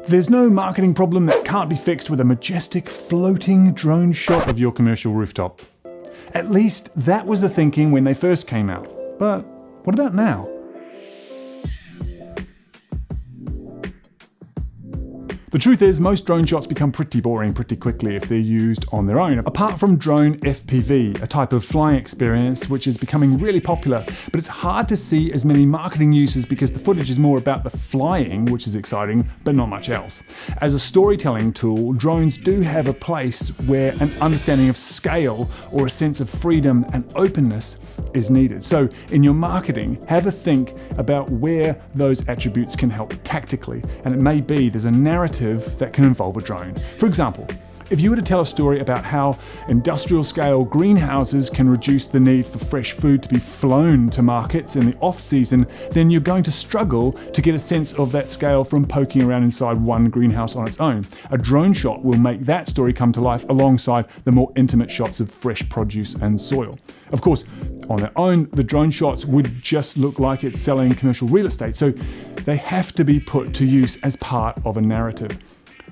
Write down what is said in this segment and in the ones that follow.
There's no marketing problem that can't be fixed with a majestic floating drone shot of your commercial rooftop. At least that was the thinking when they first came out. But what about now? The truth is, most drone shots become pretty boring pretty quickly if they're used on their own. Apart from drone FPV, a type of flying experience which is becoming really popular, but it's hard to see as many marketing uses because the footage is more about the flying, which is exciting, but not much else. As a storytelling tool, drones do have a place where an understanding of scale or a sense of freedom and openness is needed. So in your marketing, have a think about where those attributes can help tactically, and it may be there's a narrative that can involve a drone. For example, if you were to tell a story about how industrial scale greenhouses can reduce the need for fresh food to be flown to markets in the off season, then you're going to struggle to get a sense of that scale from poking around inside one greenhouse on its own. A drone shot will make that story come to life alongside the more intimate shots of fresh produce and soil. Of course, on their own, the drone shots would just look like it's selling commercial real estate, so they have to be put to use as part of a narrative.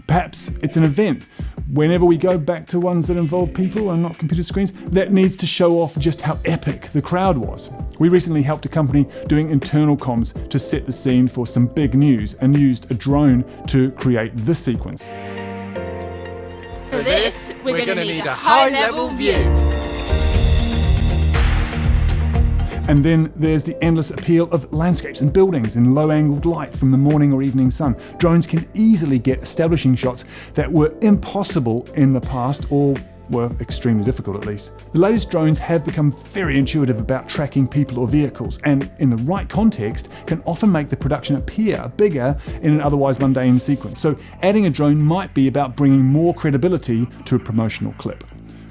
Perhaps it's an event, whenever we go back to ones that involve people and not computer screens, that needs to show off just how epic the crowd was. We recently helped a company doing internal comms to set the scene for some big news and used a drone to create this sequence. For this, we're going to need a high-level view. And then there's the endless appeal of landscapes and buildings in low-angled light from the morning or evening sun. Drones can easily get establishing shots that were impossible in the past, or were extremely difficult at least. The latest drones have become very intuitive about tracking people or vehicles, and in the right context can often make the production appear bigger in an otherwise mundane sequence. So adding a drone might be about bringing more credibility to a promotional clip.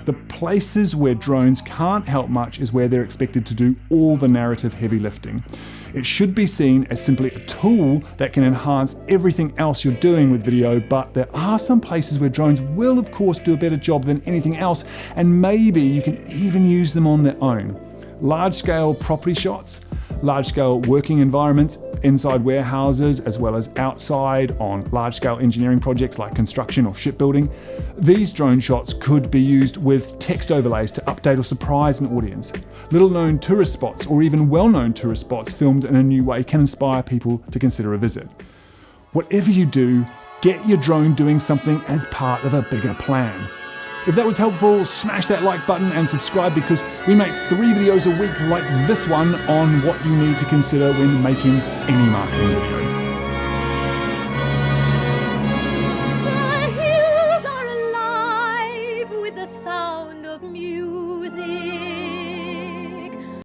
The places where drones can't help much is where they're expected to do all the narrative heavy lifting. It should be seen as simply a tool that can enhance everything else you're doing with video, but there are some places where drones will of course do a better job than anything else, and maybe you can even use them on their own. Large-scale property shots, large-scale working environments inside warehouses as well as outside on large-scale engineering projects like construction or shipbuilding. These drone shots could be used with text overlays to update or surprise an audience. Little-known tourist spots or even well-known tourist spots filmed in a new way can inspire people to consider a visit. Whatever you do, get your drone doing something as part of a bigger plan. If that was helpful, smash that like button and subscribe, because we make 3 videos a week like this one on what you need to consider when making any marketing video. The hills are alive with the sound of music.